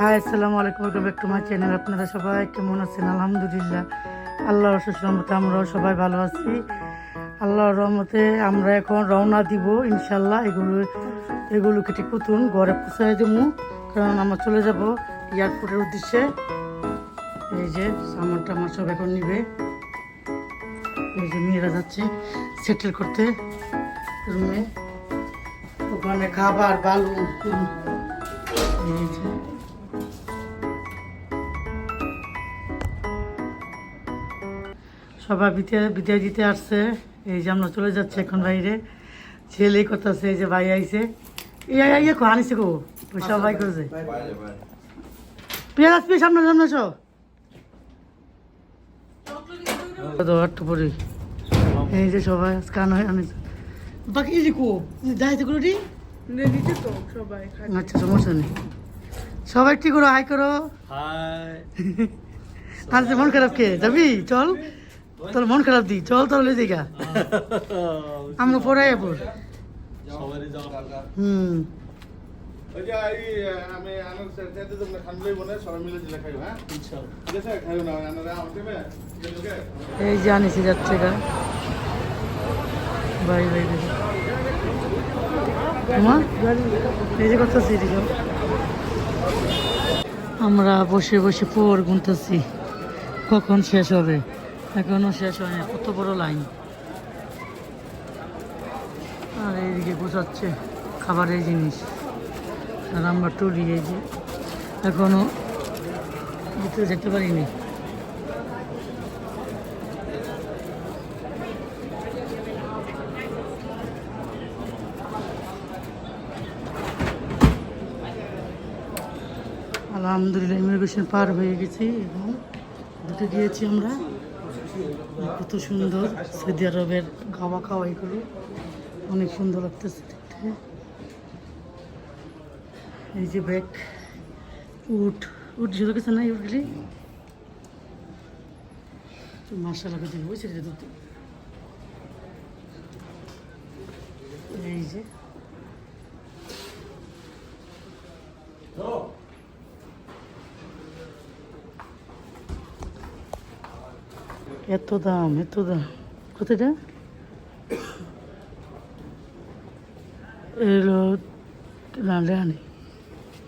High আসসালামু আলাইকুম, welcome back to my channel. আপনারা সবাই কেমন আছেন? আলহামদুলিল্লাহ, আল্লাহর অশেষ রহমতে আমরাও সবাই ভালো আছি। আল্লাহর রহমতে আমরা এখন রওনা দিব ইনশাল্লাহ। এগুলো কেটে কুতুন ঘরে পৌঁছায় দেবো, কারণ আমরা চলে যাব এয়ারপোর্টের উদ্দেশ্যে। এই যে সামান টামান সব এখন নিবে। এই যে মেয়েরা যাচ্ছে সেটেল করতে রুমে, ওখানে খাবার বালু। এই যে সবাই বিদায় দিতে আসছে। এই যে আমরা চলে যাচ্ছি এখন বাইরে। ছেলে কথা আছে, এই যে ভাই আইছে, ইয়ে আনিছে গো সবাই করছে। পেঁয়াজ আসবি সামনে সামনে এসো। একটু পরে এই যে সবাই কান হয়ে আনিছে। বাকি এই যে কো যাইতে করো রে দিতে তো সবাই। আচ্ছা সমস্যা নেই, সবাই ঠিক করো, হাই করো। হাই। আর মন খারাপ কে যাবি? চল তোর মন খারাপ দি, চল তাহলে দেখা আমরা পড়াই পর। এই যে আনিছি যাচ্ছে গা ভাই ভাই এই যে কথা। আমরা বসে বসে পর গুনতেছি কখন শেষ হবে, এখনো শেষ হয় না। কত বড় লাইন। আর এইদিকে বোঝাচ্ছে খাবারের জিনিস, আর আমরা টুলি এই যে এখনো ভিতরে যেতে পারিনি। আলহামদুলিল্লাহ ইমিগ্রেশন পার হয়ে গেছি এবং ঢুকে গিয়েছি আমরা। কত সুন্দর সৌদি আরবের খাওয়া খাওয়া, এগুলো অনেক সুন্দর লাগতেছে দেখতে। এই যে ব্যাগ উঠ ঝুলে গেছে না, উঠলি মার্শাল আগে দিবি বুঝছি। এই যে এত দাম কোথায় এলো না লেহানি।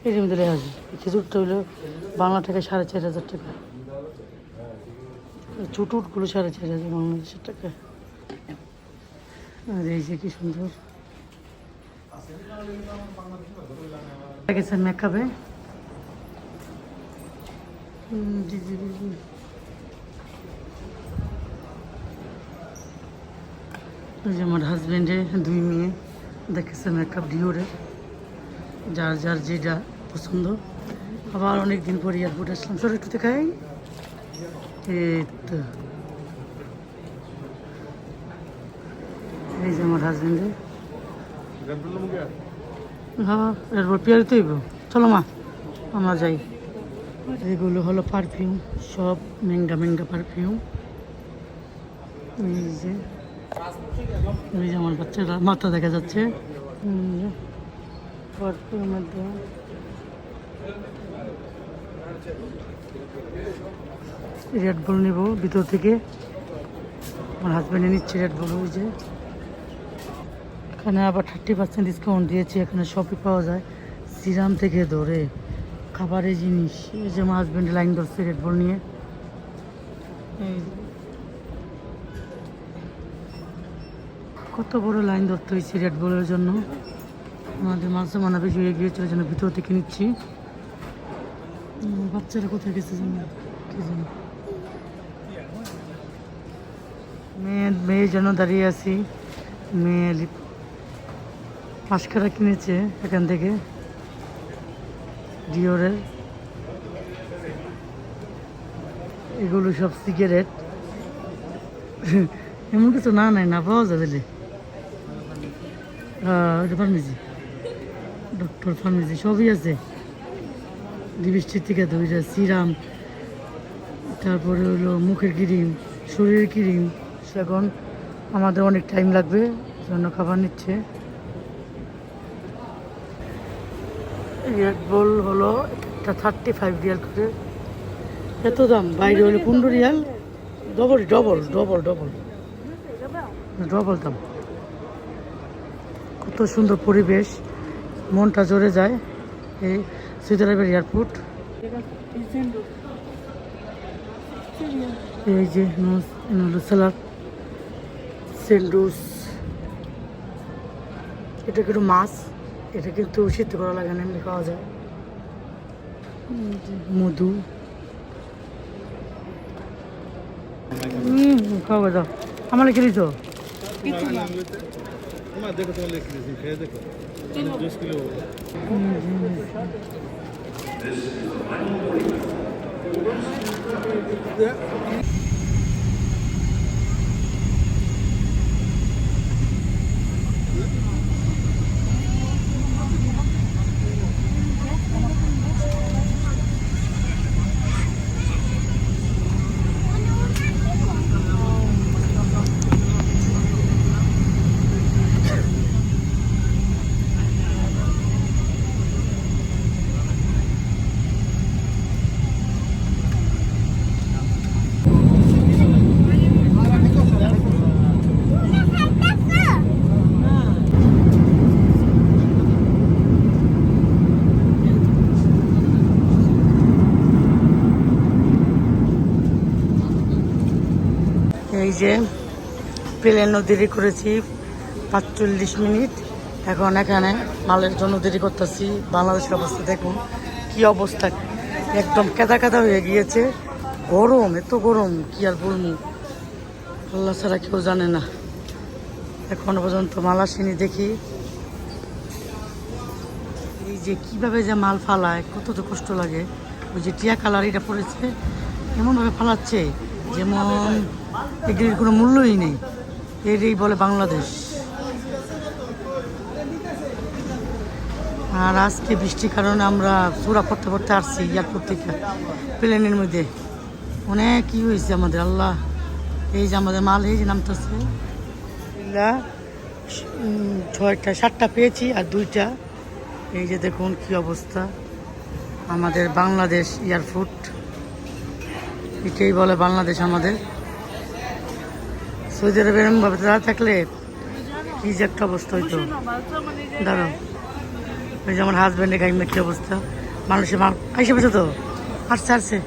এই যে মধ্যে লেখা আছে খেজুরটা হইলো বাংলা টাকা 4,500 টাকা, ছোট উটগুলো 4,500 বাংলাদেশের টাকা। আর এই যে কি সুন্দর গেছে মেকআপে। ওই যে আমার হাজব্যান্ডের 2 মেয়ে দেখেছে মেকআপ ডিওরের, যার যার যেটা পছন্দ। আবার অনেক দিন পর এয়ারপোর্ট আসলাম, সর একটু দেখাই। এই তো এই যে আমার হাজব্যান্ডের। হ্যাঁ এরপর পেয়ারি তৈব, চলো মা আমরা যাই। এগুলো হলো পারফিউম, সব মেঙ্গা পারফিউম। এই যে আমার বাচ্চারা মাথা দেখা যাচ্ছে পারফিউমের দাম। রেড বুল নিব ভিতর থেকে, আমার হাজব্যান্ডে নিচ্ছে রেড বুল। ওই যে এখানে আবার 30% ডিসকাউন্ট দিয়েছে, এখানে সবই পাওয়া যায় সিরাম থেকে ধরে খাবারের জিনিস। এই যে আমার হাজব্যান্ডে লাইন ধরছে রেড বুল নিয়ে। এই কত বড় লাইন ধরতে হয়েছে রেড বুলের জন্য। আমাদের মাঝে মানাবে জুড়ে গিয়েছিল, যেন ভিতর থেকে নিচ্ছি। বাচ্চারা কোথায় গেছে জানো কি জানো, মেয়ের জন্য দাঁড়িয়ে আছি। মেয়ে মাস্কারা কিনেছে এখান থেকে ডিওরের। এগুলো সব সিগারেট, এমন কিছু না পাওয়া যাবে। ফার্মেসি, ডক্টর ফার্মেসি সবই আছে। লিপস্টিক থেকে ধরে সিরাম, তারপরে হলো মুখের ক্রিম, শরীরের ক্রিম। এখন আমাদের অনেক টাইম লাগবে, জন্য খাবার নিচ্ছে। রেড বুল হলো এটা 35 রিয়াল করে। এত দাম, বাইরে হলে 15 Real, double double double double double দাম। কত সুন্দর পরিবেশ, মনটা জোরে যায়। এই সৌদি আরবের এয়ারপোর্ট। এই যে সালাদ সেন্ডুস, এটা কিন্তু মাছ, এটা কিন্তু সিদ্ধ করা লাগে না, এমনি খাওয়া যায়। মধু খাওয়া দাও, আমার লিখে তো এই যে প্লেনও দেরি করেছি 45 মিনিট। এখন এখানে মালের জন্য দেরি করতেছি। বাংলাদেশের অবস্থা দেখুন কি অবস্থা, একদম কেদা কেদা হয়ে গিয়েছে। গরম, এত গরম কি আর বলবো, আল্লাহ ছাড়া কেউ জানে না। এখনো পর্যন্ত মাল আসেনি। দেখি এই যে কিভাবে যে মাল ফালায়, কত তো কষ্ট লাগে। ওই যে টিয়া কালার এটা পড়েছে, এমনভাবে ফালাচ্ছে যেমন এগুলির কোনো মূল্যই নেই। এটাই বলে বাংলাদেশ। আর আজকে বৃষ্টির কারণে আমরা চূড়া পড়তে পড়তে আসছি এয়ারপোর্ট থেকে প্লেনের মধ্যে। অনেক কি হয়েছে আমাদের, আল্লাহ। এই যে আমাদের মাল এই যে নামতেছে, 7টা পেয়েছি আর 2টা। এই যে দেখুন কি অবস্থা আমাদের বাংলাদেশ এয়ারপোর্ট, এটাই বলে বাংলাদেশ আমাদের। সৌদি আরবে এরকমভাবে দাঁড়া থাকলে কি যে একটা অবস্থা হইতো। দাঁড়াও, ওই যে আমার হাজব্যান্ডের গাড়ি কি অবস্থা, মানুষের মাল আইসে পেয়েছে তো, আসছে আসছে।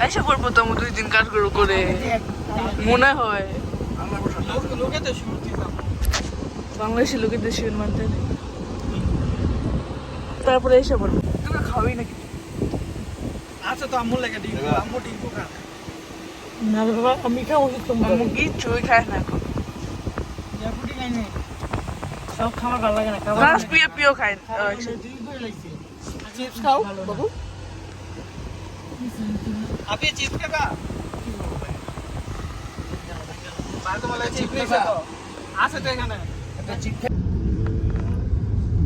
আইসা পড়বো তো 2 দিন কাজ করে মনে হয় বাংলাদেশের লোকের দেশে মানতে। তারপরে এসে পড়বো, তোকে খাওয়াই নাকি? আচ্ছা তো আম্মু লাগে ডিম, আম্মু ডিম খা। না রে বাবা, আমি খাবো আম্মু কিচ্ছুই খায় না এখন, ইয়াপুটি খাই নাই। সব খাবার ভালো লাগে না, খাবার মাছ পিও পিও খায়। ডিম করে লাগছে। চিপস খাও বাবু। আপনি চিপস খাবা? বাদ বলে চিপস নিছে তো। আছে তো এখানে। একটা চিপস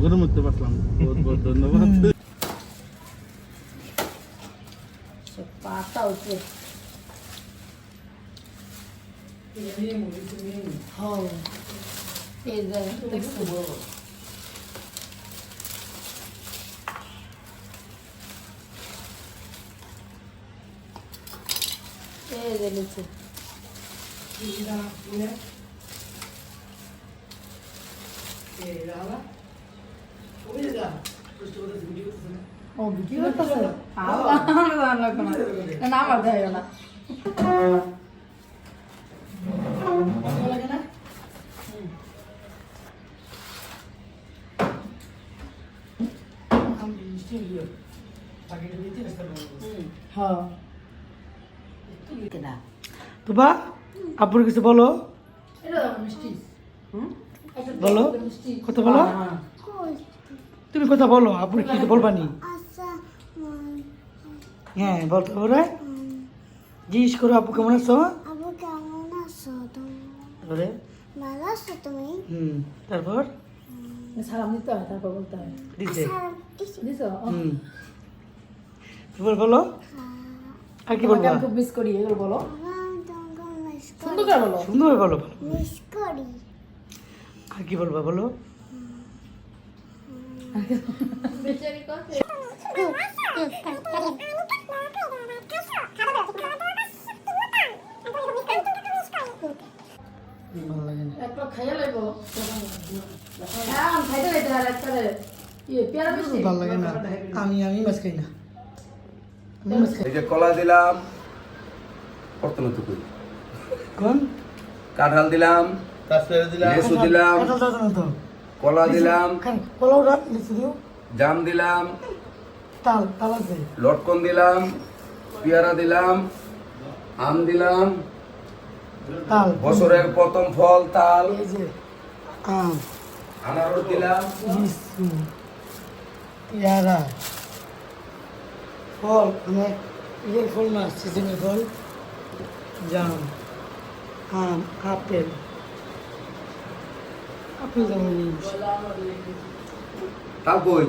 গরম হতে পারলাম, বহুত বহুত ধন্যবাদ। পাতা হচ্ছে এই যে যে নিচে ও ভিডিও করতেছে না আমার দেয় না হ্যাঁ তোবা আপুর কিছু বলো বলো কথা বলো তুমি কথা বলো আপুর কিছু বলবানি হ্যাঁ বলতে পারে জিজ্ঞেস করো আপু কেমন আছো আবু কেমন আছো তুমি তারপরে ভালো আছো তুমি তারপর সালাম দিতে হয় তারপর বলতে হয় দিছে দিছ তারপর বলো আর কি বলবো আমি খুব মিস করি এগুলো বলো তোমাকে মিস সুন্দর করে বলো সুন্দর বলো মিস করি আর কি বলবা বলো ভালো লাগে না একটা খাইয়া লাগবো হ্যাঁ খাইতে খাইতে আর একটা পেয়ারা মিষ্টি ভালো লাগে না আমি মাছ খাই না আমি মাছ খাই এই যে কলা দিলাম প্রথমে তো কই কোন কাঁঠাল দিলাম তাছাড়া দিলাম লেসু দিলাম কাঁঠাল দাও না তো কলা দিলাম কলাও রাখ লিচু দিও জাম দিলাম তাল আছে লটকন দিলাম পেয়ারা দিলাম আম দিলাম তাল বছরের প্রথম ফল তাল এই যে আম আনারস দিলাম লিচু পেয়ারা ফল মানে ইয়ের ফল না সিজনের ফল জাম আম আপেল আপেল যেমন তাল কই